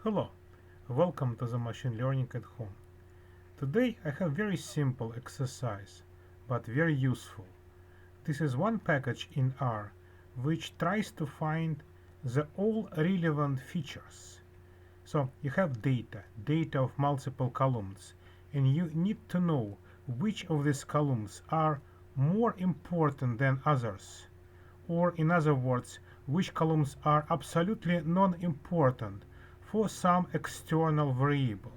Hello, welcome to the Machine Learning at Home. Today I have very simple exercise, but very useful. This is one package in R which tries to find the all relevant features. So you have data of multiple columns, and you need to know which of these columns are more important than others, or in other words, which columns are absolutely non-important for some external variable.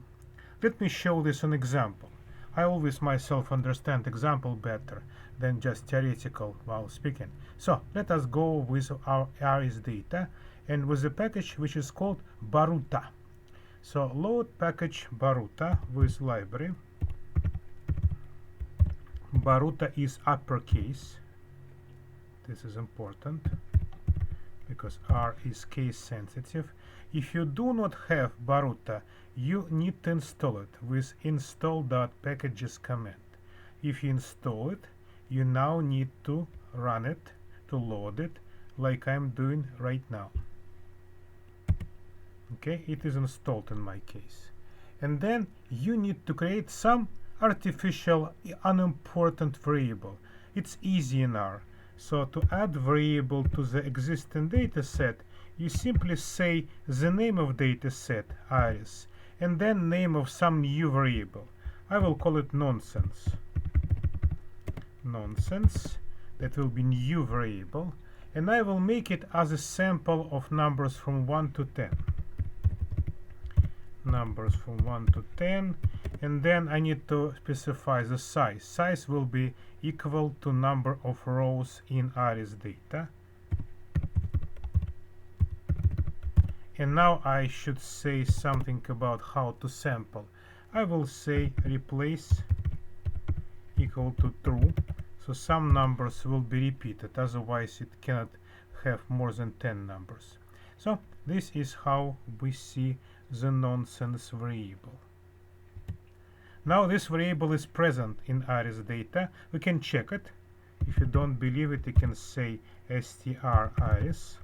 Let me show this an example. I always myself understand example better than just theoretical while speaking. So let us go with our ARIS data and with a package which is called Baruta. So load package Baruta with library. Baruta is uppercase. This is important because R is case sensitive. If you do not have Baruta, you need to install it with install.packages command. If you install it, you now need to run it, to load it, like I'm doing right now. Okay, it is installed in my case. And then you need to create some artificial unimportant variable. It's easy in R. So to add variable to the existing data set, you simply say the name of data set, ARIS, and then name of some new variable. I will call it nonsense. Nonsense, that will be new variable, and I will make it as a sample of numbers from 1 to 10. Numbers from 1 to 10, and then I need to specify the size. Size will be equal to number of rows in ARIS data. And now I should say something about how to sample. I will say replace equal to true, so some numbers will be repeated, otherwise it cannot have more than 10 numbers. So this is how we see the nonsense variable. Now this variable is present in ARIS data. We can check it. If you don't believe it, you can say str ARIS.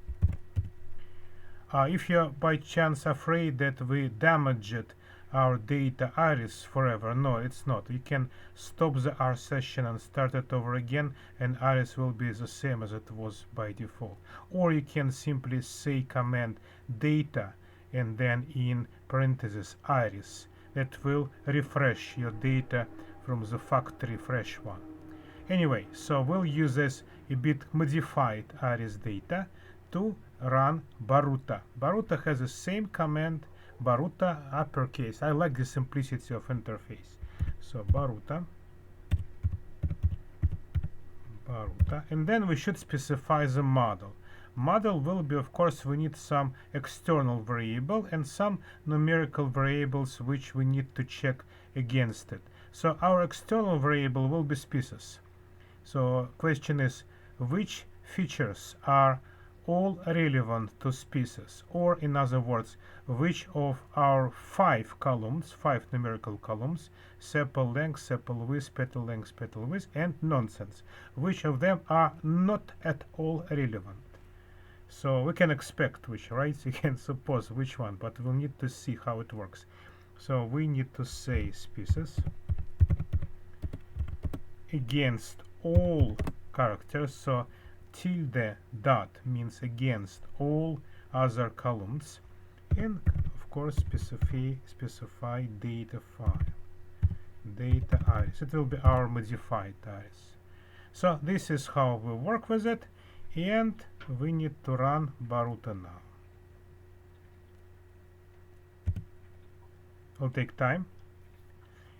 If you're by chance afraid that we damaged our data ARIS forever, no, it's not. You can stop the R session and start it over again, and ARIS will be the same as it was by default. Or you can simply say command data and then in parentheses ARIS. That will refresh your data from the factory fresh one. Anyway, so we'll use this a bit modified ARIS data to run Baruta. Baruta has the same command, Baruta uppercase. I like the simplicity of interface. So Baruta, and then we should specify the model. Model will be, of course, we need some external variable and some numerical variables which we need to check against it. So our external variable will be species. So question is, which features are all relevant to species, or in other words, which of our 5 columns, 5 numerical columns, sepal length, sepal width, petal length, petal width, and nonsense, which of them are not at all relevant? So we can expect which, right? You can suppose which one, but we'll need to see how it works. So we need to say species against all characters. So tilde dot means against all other columns, and of course specify data file, data ARIS. It will be our modified ARIS. So this is how we work with it, and we need to run Baruta now. It will take time,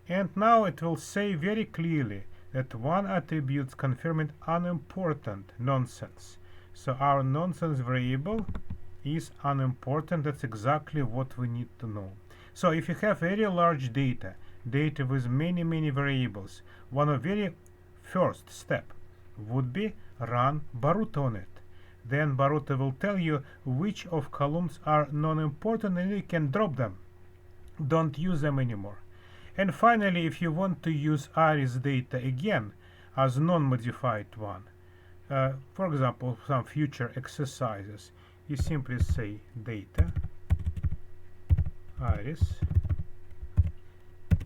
and now it will say very clearly that one attribute confirming unimportant nonsense. So our nonsense variable is unimportant. That's exactly what we need to know. So if you have very large data with many variables, one of very first step would be run Baruta on it. Then Baruta will tell you which of columns are non-important, and you can drop them. Don't use them anymore. And finally, if you want to use ARIS data again as non-modified one, for example, some future exercises, you simply say data iris.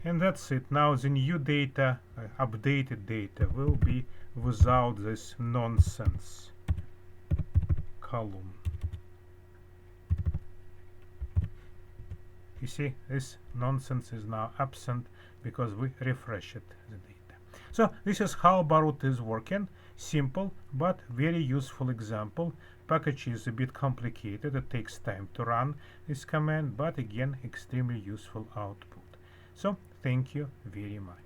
And that's it. Now the new data, updated data, will be without this nonsense column. You see, this nonsense is now absent because we refreshed the data. So this is how Barut is working. Simple but very useful example. Package is a bit complicated. It takes time to run this command, but again, extremely useful output. So thank you very much.